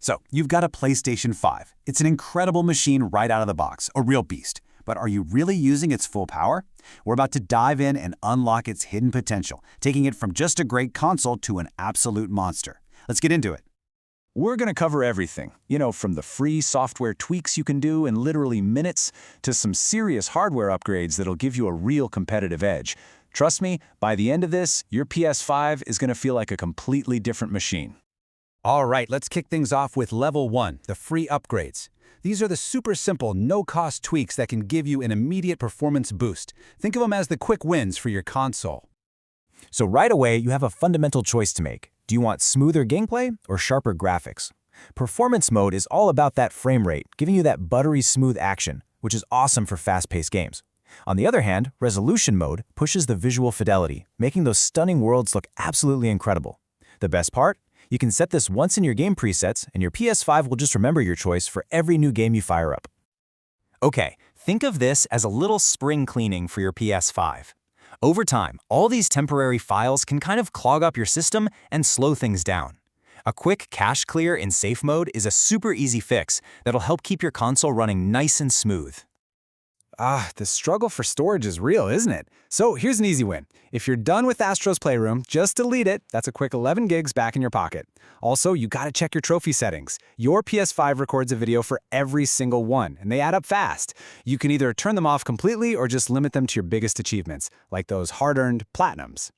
So, you've got a PlayStation 5. It's an incredible machine right out of the box, a real beast. But are you really using its full power? We're about to dive in and unlock its hidden potential, taking it from just a great console to an absolute monster. Let's get into it. We're going to cover everything, from the free software tweaks you can do in literally minutes to some serious hardware upgrades that'll give you a real competitive edge. Trust me, by the end of this, your PS5 is going to feel like a completely different machine. All right, let's kick things off with Level 1, the free upgrades. These are the super simple, no-cost tweaks that can give you an immediate performance boost. Think of them as the quick wins for your console. So right away, you have a fundamental choice to make. Do you want smoother gameplay or sharper graphics? Performance mode is all about that frame rate, giving you that buttery smooth action, which is awesome for fast-paced games. On the other hand, resolution mode pushes the visual fidelity, making those stunning worlds look absolutely incredible. The best part? You can set this once in your game presets, and your PS5 will just remember your choice for every new game you fire up. Okay, think of this as a little spring cleaning for your PS5. Over time, all these temporary files can kind of clog up your system and slow things down. A quick cache clear in safe mode is a super easy fix that'll help keep your console running nice and smooth. The struggle for storage is real, isn't it? So here's an easy win. If you're done with Astro's Playroom, just delete it. That's a quick 11 gigs back in your pocket. Also, you gotta check your trophy settings. Your PS5 records a video for every single one, and they add up fast. You can either turn them off completely or just limit them to your biggest achievements, like those hard-earned platinums.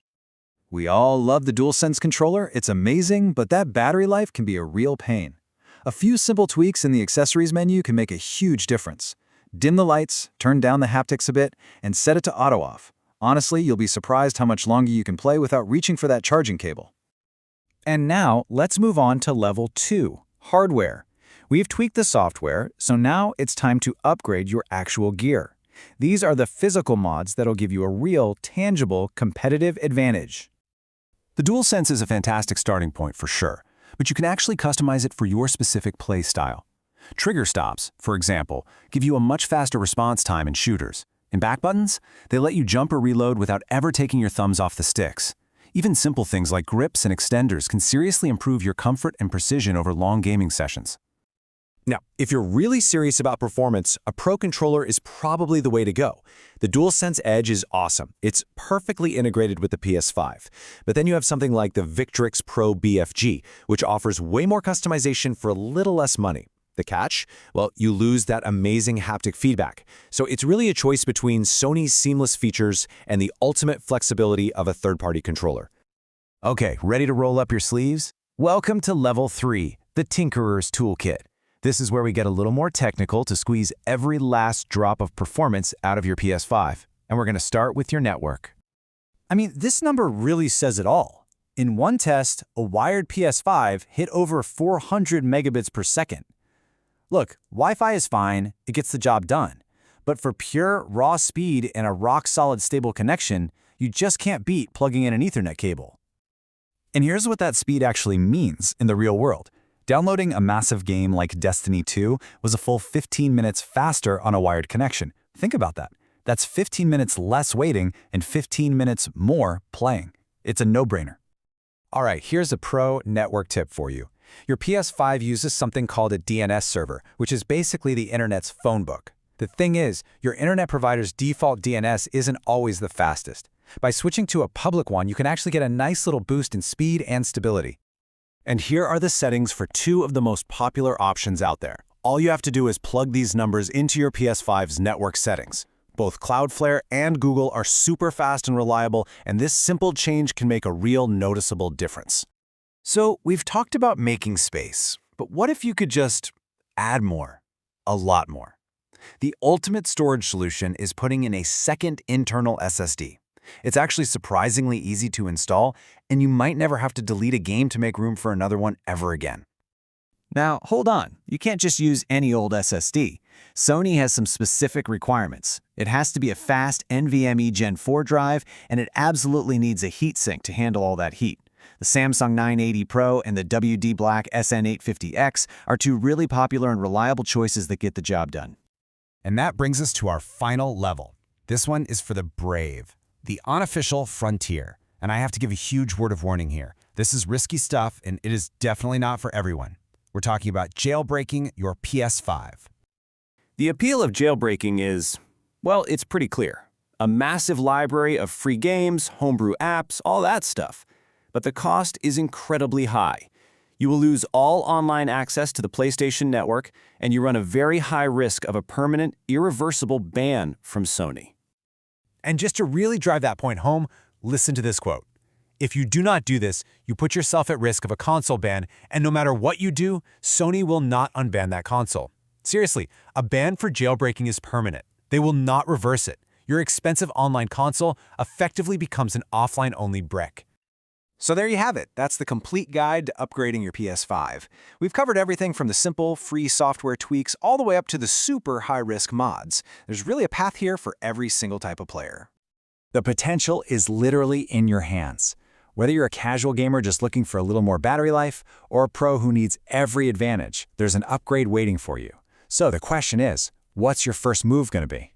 We all love the DualSense controller. It's amazing, but that battery life can be a real pain. A few simple tweaks in the accessories menu can make a huge difference. Dim the lights, turn down the haptics a bit, and set it to auto-off. Honestly, you'll be surprised how much longer you can play without reaching for that charging cable. And now, let's move on to Level 2, hardware. We've tweaked the software, so now it's time to upgrade your actual gear. These are the physical mods that'll give you a real, tangible, competitive advantage. The DualSense is a fantastic starting point for sure, but you can actually customize it for your specific play style. Trigger stops, for example, give you a much faster response time in shooters. In back buttons, they let you jump or reload without ever taking your thumbs off the sticks. Even simple things like grips and extenders can seriously improve your comfort and precision over long gaming sessions. Now, if you're really serious about performance, a Pro controller is probably the way to go. The DualSense Edge is awesome. It's perfectly integrated with the PS5. But then you have something like the Victrix Pro BFG, which offers way more customization for a little less money. The catch? Well, you lose that amazing haptic feedback. So it's really a choice between Sony's seamless features and the ultimate flexibility of a third-party controller. Okay, ready to roll up your sleeves? Welcome to Level 3, the Tinkerer's Toolkit. This is where we get a little more technical to squeeze every last drop of performance out of your PS5. And we're going to start with your network. I mean, this number really says it all. In one test, a wired PS5 hit over 400 megabits per second. Look, Wi-Fi is fine, it gets the job done. But for pure, raw speed and a rock-solid stable connection, you just can't beat plugging in an Ethernet cable. And here's what that speed actually means in the real world. Downloading a massive game like Destiny 2 was a full 15 minutes faster on a wired connection. Think about that. That's 15 minutes less waiting and 15 minutes more playing. It's a no-brainer. All right, here's a pro network tip for you. Your PS5 uses something called a DNS server, which is basically the internet's phone book. The thing is, your internet provider's default DNS isn't always the fastest. By switching to a public one, you can actually get a nice little boost in speed and stability. And here are the settings for two of the most popular options out there. All you have to do is plug these numbers into your PS5's network settings. Both Cloudflare and Google are super fast and reliable, and this simple change can make a real noticeable difference. So, we've talked about making space, but what if you could just add more? A lot more. The ultimate storage solution is putting in a second internal SSD. It's actually surprisingly easy to install, and you might never have to delete a game to make room for another one ever again. Now, hold on. You can't just use any old SSD. Sony has some specific requirements. It has to be a fast NVMe Gen 4 drive, and it absolutely needs a heatsink to handle all that heat. The Samsung 980 Pro and the WD Black SN850X are two really popular and reliable choices that get the job done. And that brings us to our final level. This one is for the brave, the unofficial frontier. And I have to give a huge word of warning here. This is risky stuff, and it is definitely not for everyone. We're talking about jailbreaking your PS5. The appeal of jailbreaking is, well, it's pretty clear. A massive library of free games, homebrew apps, all that stuff. But the cost is incredibly high. You will lose all online access to the PlayStation Network, and you run a very high risk of a permanent, irreversible ban from Sony. And just to really drive that point home, listen to this quote. If you do not do this, you put yourself at risk of a console ban, and no matter what you do, Sony will not unban that console. Seriously, a ban for jailbreaking is permanent. They will not reverse it. Your expensive online console effectively becomes an offline-only brick. So there you have it. That's the complete guide to upgrading your PS5. We've covered everything from the simple, free software tweaks all the way up to the super high-risk mods. There's really a path here for every single type of player. The potential is literally in your hands. Whether you're a casual gamer just looking for a little more battery life, or a pro who needs every advantage, there's an upgrade waiting for you. So the question is, what's your first move going to be?